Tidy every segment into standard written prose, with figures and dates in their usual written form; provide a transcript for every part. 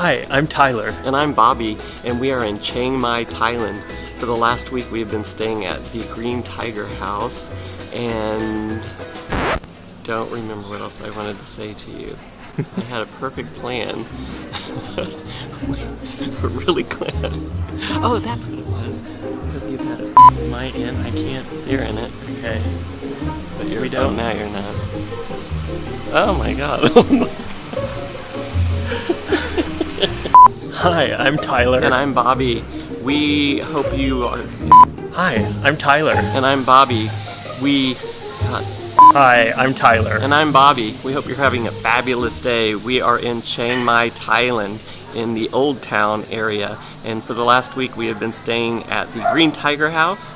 Hi, I'm Tyler. And I'm Bobby, and we are in Chiang Mai, Thailand. For the last week, we have been staying at the Green Tiger House, and don't remember what else I wanted to say to you. I had a perfect plan, but we're really glad. Oh, that's what it was. Because you've had a Am I in? I can't. You're in it. Okay. But you're, We don't. Oh, now you're not. Oh my god. Oh my. Hi, I'm Tyler. And I'm Bobby. We hope you are... Hi, I'm Tyler. And I'm Bobby. Hi, I'm Tyler. And I'm Bobby. We hope you're having a fabulous day. We are in Chiang Mai, Thailand, in the Old Town area. And for the last week, we have been staying at the Green Tiger House.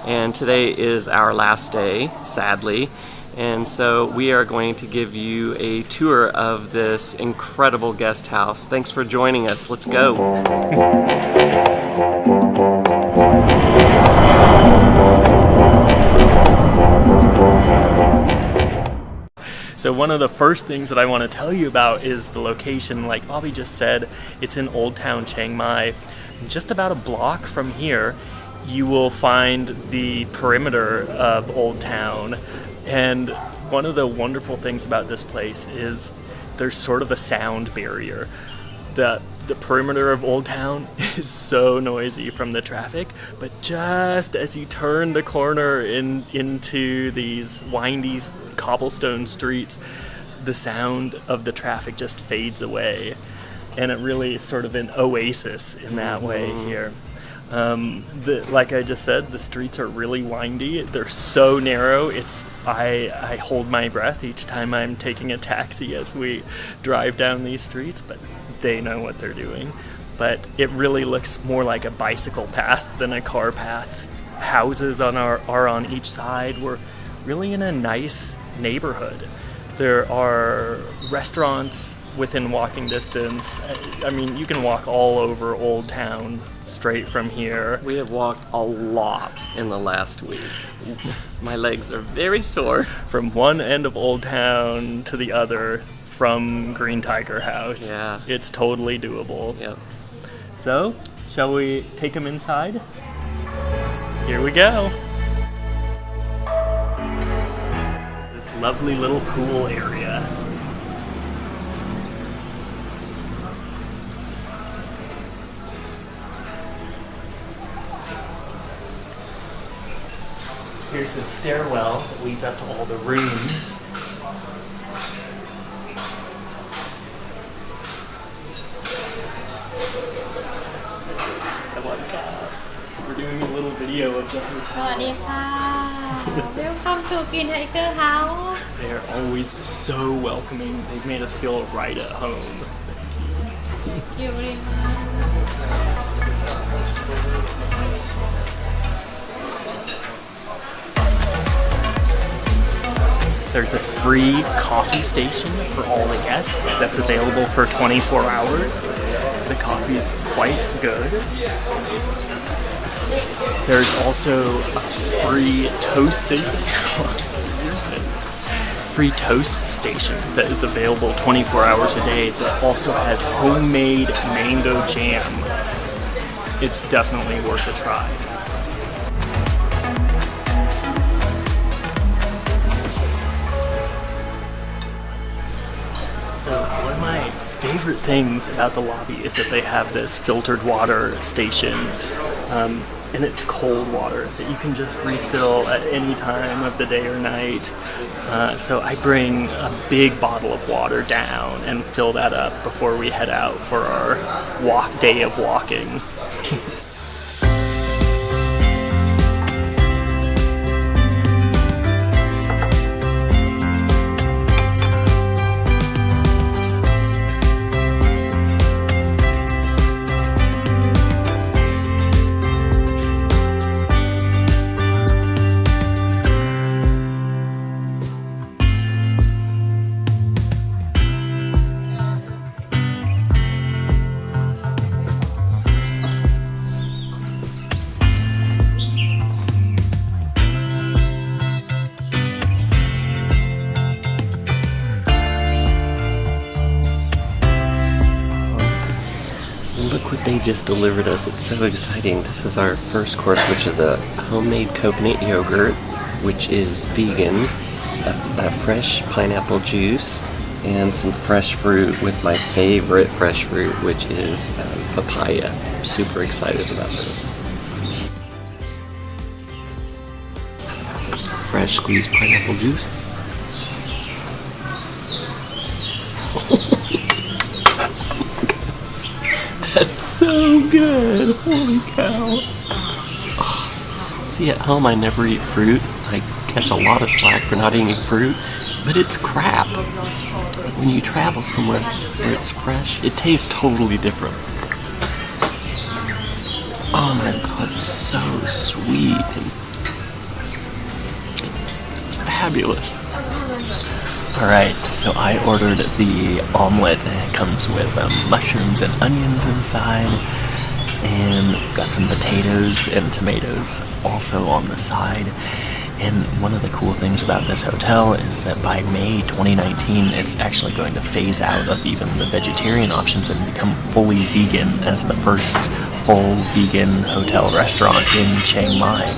And today is our last day, sadly. And so we are going to give you a tour of this incredible guest house. Thanks for joining us. Let's go. So one of the first things that I want to tell you about is the location. Like Bobby just said, it's in Old Town Chiang Mai. Just about a block from here, you will find the perimeter of Old Town. And one of the wonderful things about this place is there's sort of a sound barrier. The perimeter of Old Town is so noisy from the traffic, but just as you turn the corner into these windy cobblestone streets, the sound of the traffic just fades away. And it really is sort of an oasis in that way here. Like I just said, the streets are really windy. They're so narrow. I hold my breath each time I'm taking a taxi as we drive down these streets, but they know what they're doing. But it really looks more like a bicycle path than a car path. Houses are on each side. We're really in a nice neighborhood. There are restaurants within walking distance. I mean, you can walk all over Old Town straight from here. We have walked a lot in the last week. My legs are very sore. From one end of Old Town to the other from Green Tiger House. Yeah. It's totally doable. Yep. So, shall we take them inside? Here we go. This lovely little pool area. Here's the stairwell that leads up to all the rooms. We're doing a little video of the hotel. Welcome to Green Tiger House. They're always so welcoming. They've made us feel right at home. Thank you very much. There's a free coffee station for all the guests that's available for 24 hours. The coffee is quite good. There's also a free toast station that is available 24 hours a day that also has homemade mango jam. It's definitely worth a try. So one of my favorite things about the lobby is that they have this filtered water station, and it's cold water that you can just refill at any time of the day or night. So I bring a big bottle of water down and fill that up before we head out for our day of walking. look what they just delivered us. It's so exciting. This is our first course, which is a homemade coconut yogurt, which is vegan, a fresh pineapple juice, and some fresh fruit with my favorite fresh fruit, which is papaya. I'm super excited about this. Fresh squeezed pineapple juice. That's so good. Holy cow. Oh. See, at home I never eat fruit. I catch a lot of slack for not eating fruit, but it's crap. When you travel somewhere where it's fresh, it tastes totally different. Oh my god, it's so sweet and it's fabulous. Alright, so I ordered the omelet and it comes with mushrooms and onions inside, and got some potatoes and tomatoes also on the side. And one of the cool things about this hotel is that by May 2019, it's actually going to phase out of even the vegetarian options and become fully vegan as the first full vegan hotel restaurant in Chiang Mai.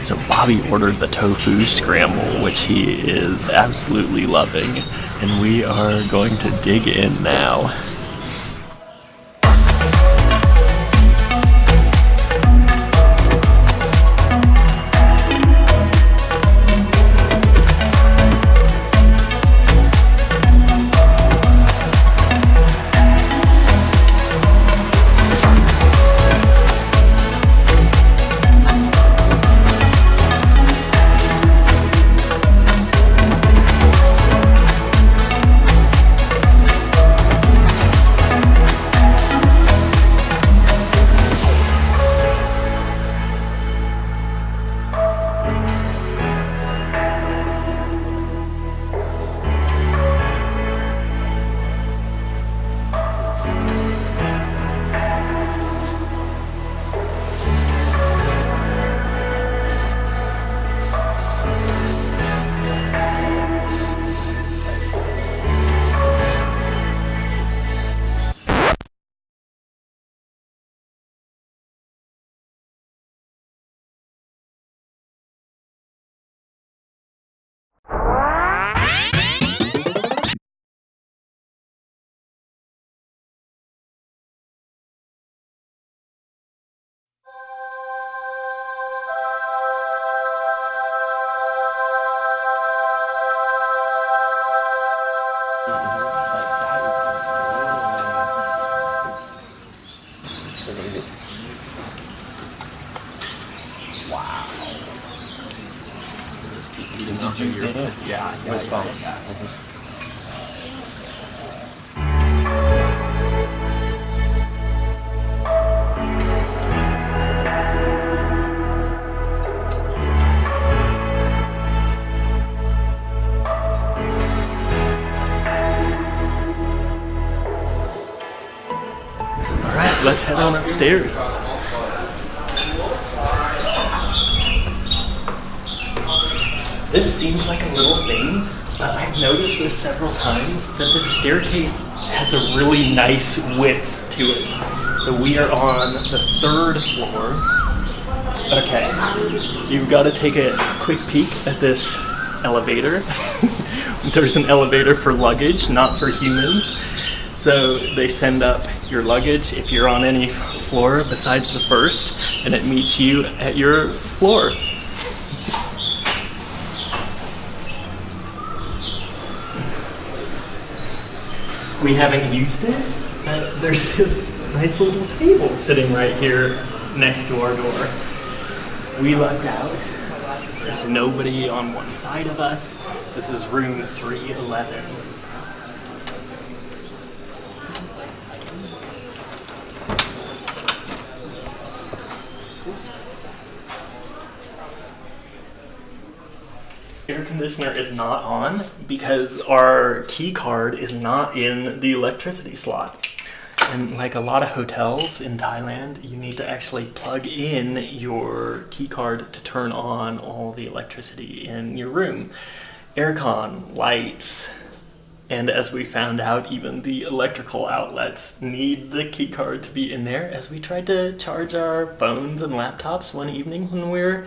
So Bobby ordered the tofu scramble, which he is absolutely loving, and we are going to dig in now. Wow. Let's keep eating up here. Yeah, with sauce. Alright, let's head on upstairs. This seems like a little thing, but I've noticed this several times, that this staircase has a really nice width to it. So we are on the 3rd floor. Okay, you've got to take a quick peek at this elevator. There's an elevator for luggage, not for humans. So they send up your luggage if you're on any floor besides the 1st, and it meets you at your floor. We haven't used it, but there's this nice little table sitting right here next to our door. We lucked out. There's nobody on one side of us. This is room 311. Air conditioner is not on because our key card is not in the electricity slot. And like a lot of hotels in Thailand, you need to actually plug in your key card to turn on all the electricity in your room. Aircon, lights, And as we found out, even the electrical outlets need the key card to be in there, as we tried to charge our phones and laptops one evening when we were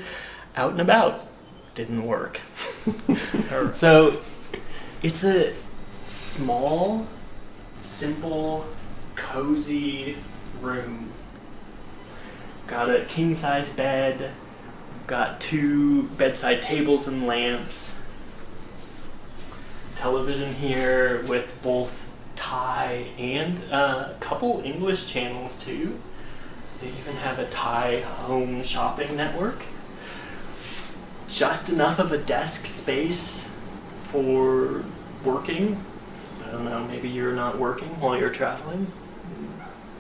out and about. Didn't work. So it's a small, simple, cozy room. Got a king-size bed, got 2 bedside tables and lamps, television here with both Thai and a couple English channels too. They even have a Thai home shopping network. Just enough of a desk space for working. I don't know, maybe you're not working while you're traveling,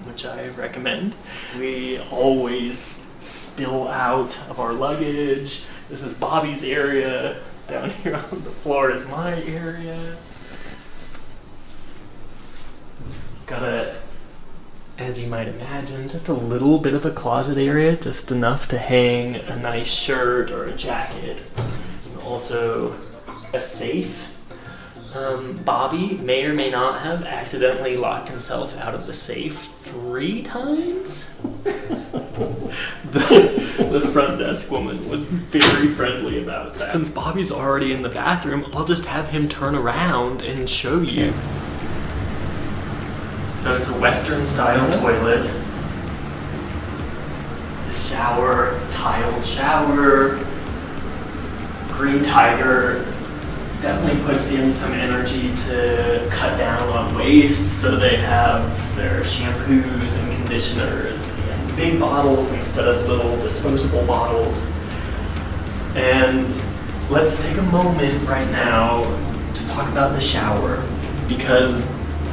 which I recommend. We always spill out of our luggage. This is Bobby's area. Down here on the floor is my area. Got a, as you might imagine, just a little bit of a closet area, just enough to hang a nice shirt or a jacket. And also a safe. Bobby may or may not have accidentally locked himself out of the safe 3 times. The front desk woman was very friendly about that. Since Bobby's already in the bathroom, I'll just have him turn around and show you. So it's a Western style toilet. The shower, tiled shower. Green Tiger definitely puts in some energy to cut down on waste, so they have their shampoos and conditioners in big bottles instead of little disposable bottles. And let's take a moment right now to talk about the shower, because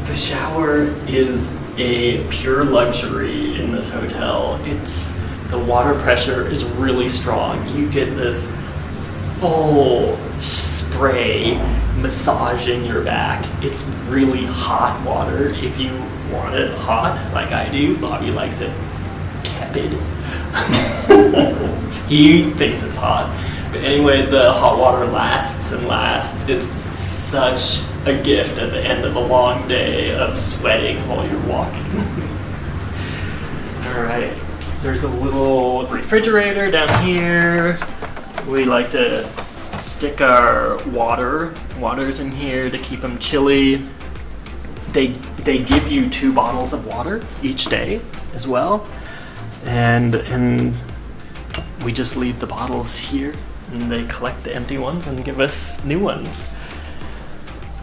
the shower is a pure luxury in this hotel. The water pressure is really strong. You get this full spray massage in your back. It's really hot water if you want it hot, like I do. Bobby likes it tepid. He thinks it's hot. But anyway, the hot water lasts and lasts. It's such a gift at the end of a long day of sweating while you're walking. Alright, there's a little refrigerator down here. We like to stick our waters in here to keep them chilly. They give you 2 bottles of water each day as well, and we just leave the bottles here, and they collect the empty ones and give us new ones.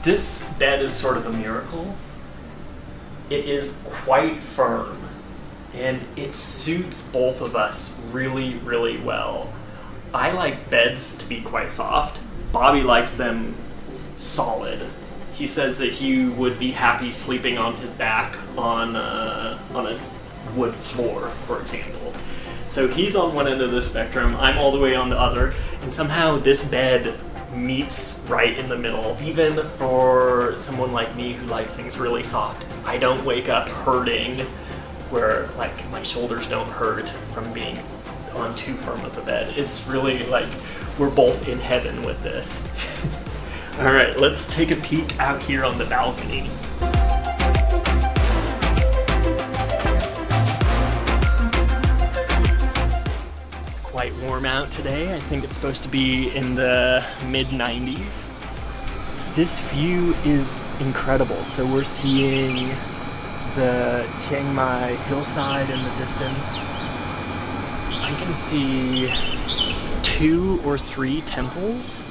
This bed is sort of a miracle. It is quite firm, and it suits both of us really, really well. I like beds to be quite soft. Bobby likes them solid. He says that he would be happy sleeping on his back on a wood floor, for example. So he's on one end of the spectrum, I'm all the way on the other, and somehow this bed meets right in the middle. Even for someone like me who likes things really soft, I don't wake up hurting where like my shoulders don't hurt from being on too firm of a bed. It's really like we're both in heaven with this. All right, let's take a peek out here on the balcony. It's quite warm out today. I think it's supposed to be in the mid-90s. This view is incredible. So we're seeing the Chiang Mai hillside in the distance. I can see 2 or 3 temples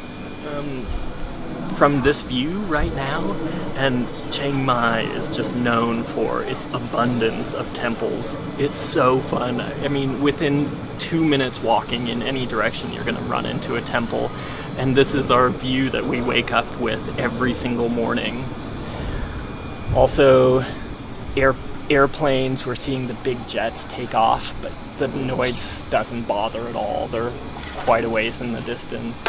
from this view right now, and Chiang Mai is just known for its abundance of temples. It's so fun. I mean, within 2 minutes walking in any direction, you're gonna run into a temple, and this is our view that we wake up with every single morning. Also, airplanes, we're seeing the big jets take off, but the noise doesn't bother at all. They're quite a ways in the distance.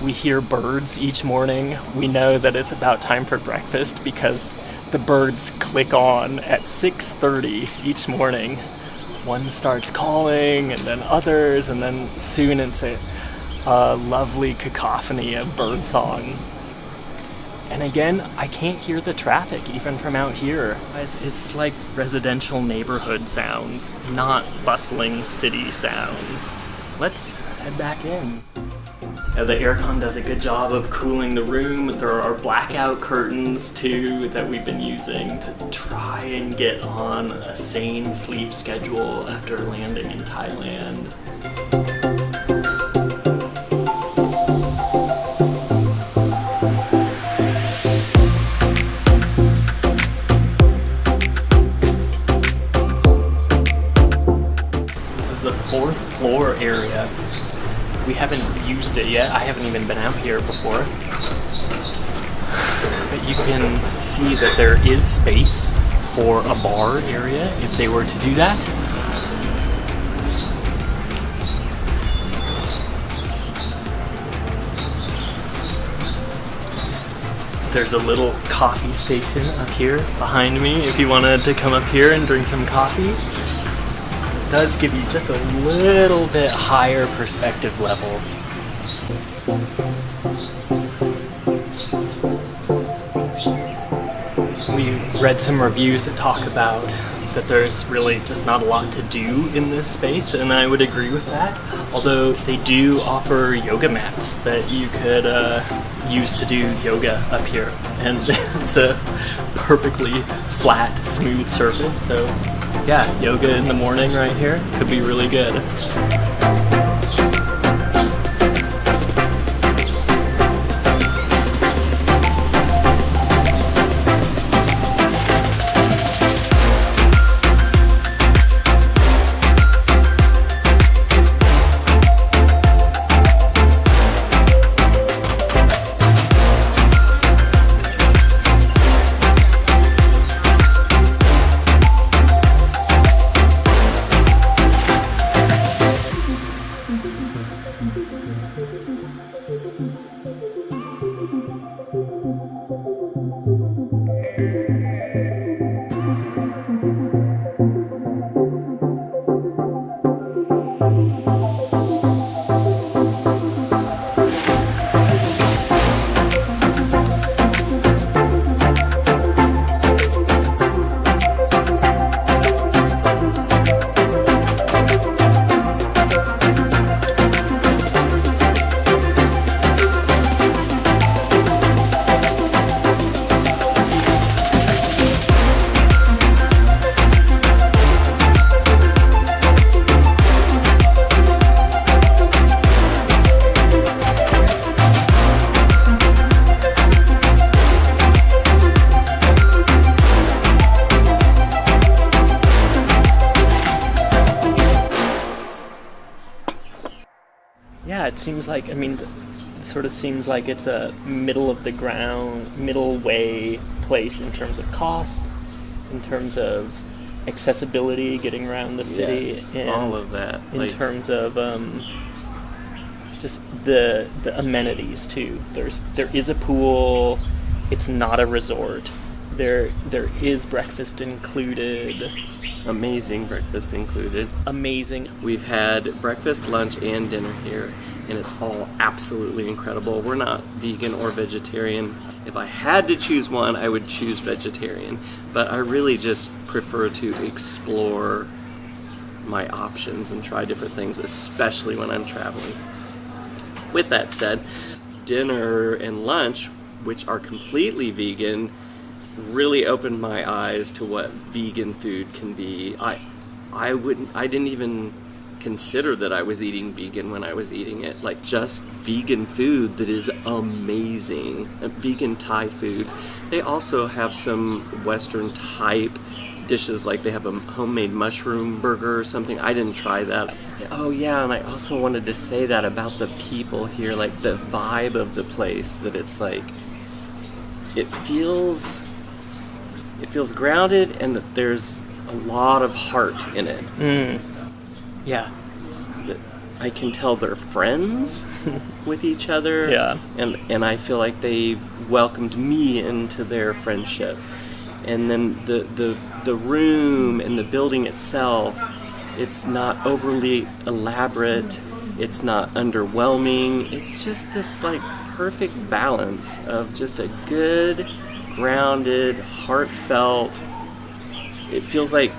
We hear birds each morning. We know that it's about time for breakfast because the birds click on at 6:30 each morning. One starts calling, and then others, and then soon it's a lovely cacophony of birdsong. And again, I can't hear the traffic even from out here. It's like residential neighborhood sounds, not bustling city sounds. Let's head back in. The aircon does a good job of cooling the room. There are blackout curtains too that we've been using to try and get on a sane sleep schedule after landing in Thailand. This is the 4th floor area. We haven't used it yet. I haven't even been out here before. But you can see that there is space for a bar area if they were to do that. There's a little coffee station up here behind me if you wanted to come up here and drink some coffee. Does give you just a little bit higher perspective level. We've read some reviews that talk about that there's really just not a lot to do in this space, and I would agree with that. Although they do offer yoga mats that you could use to do yoga up here, and it's a perfectly flat, smooth surface, so yeah, yoga in the morning right here could be really good. Yeah, it seems like, I mean, it sort of seems like it's a middle of the ground, middle way place in terms of cost, in terms of accessibility, getting around the city, Yes, and all of that. in terms of just the amenities too. There is a pool. It's not a resort. There is breakfast included. Amazing breakfast included. Amazing. We've had breakfast, lunch, and dinner here, and it's all absolutely incredible. We're not vegan or vegetarian. If I had to choose one, I would choose vegetarian, but I really just prefer to explore my options and try different things, especially when I'm traveling. With that said, dinner and lunch, which are completely vegan, really opened my eyes to what vegan food can be. I didn't even consider that I was eating vegan when I was eating it. Like, just vegan food that is amazing. Vegan Thai food. They also have some Western type dishes, like they have a homemade mushroom burger or something. I didn't try that. Oh yeah, and I also wanted to say that about the people here, like the vibe of the place, that it's like, it feels grounded, and that there's a lot of heart in it. Yeah. That I can tell they're friends with each other. Yeah. And I feel like they've welcomed me into their friendship. And then the room and the building itself, it's not overly elaborate. It's not underwhelming. It's just this like perfect balance of just a good, grounded, heartfelt. It feels like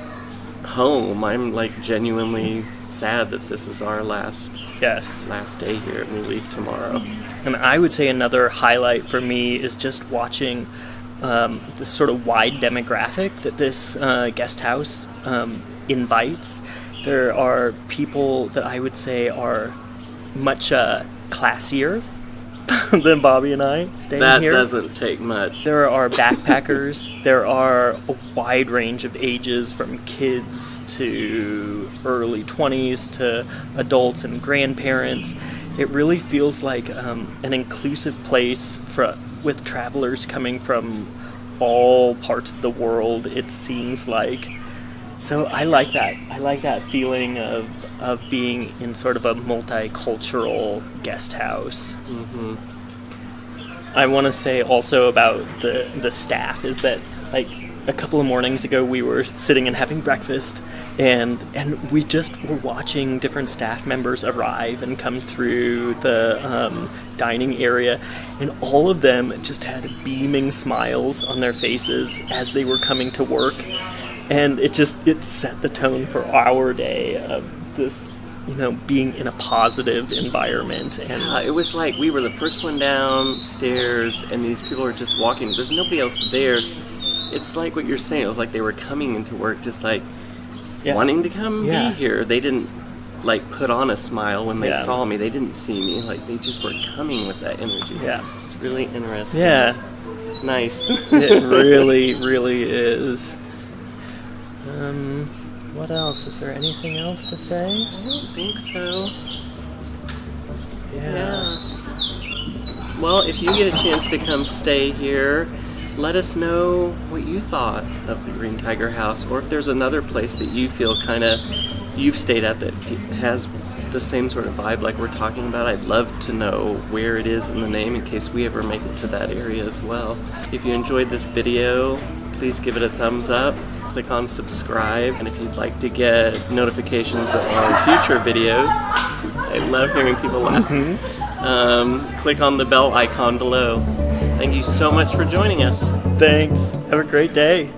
home. I'm like genuinely sad that this is our last day here and we leave tomorrow. And I would say another highlight for me is just watching this sort of wide demographic that this guest house invites. There are people that I would say are much classier than Bobby and I staying here. That doesn't take much. There are backpackers. There are a wide range of ages, from kids to early 20s to adults and grandparents. It really feels like an inclusive place with travelers coming from all parts of the world, it seems like. So I like that. I like that feeling of being in sort of a multicultural guest house. Mm-hmm. I want to say also about the staff is that, like, a couple of mornings ago we were sitting and having breakfast, and we just were watching different staff members arrive and come through the dining area, and all of them just had beaming smiles on their faces as they were coming to work. And it set the tone for our day of this, being in a positive environment. And it was like we were the first one downstairs, and these people are just walking. There's nobody else there. It's like what you're saying. It was like they were coming into work just like wanting to come be here. They didn't like put on a smile when they saw me. They didn't see me. Like, they just were coming with that energy. Yeah. It's really interesting. Yeah. It's nice. It really, really is. What else? Is there anything else to say? I don't think so. Yeah. Well, if you get a chance to come stay here, let us know what you thought of the Green Tiger House, or if there's another place that you feel you've stayed at that has the same sort of vibe like we're talking about. I'd love to know where it is in the name in case we ever make it to that area as well. If you enjoyed this video, please give it a thumbs up. Click on subscribe, and if you'd like to get notifications of our future videos, I love hearing people laugh, click on the bell icon below. Thank you so much for joining us. Thanks. Have a great day.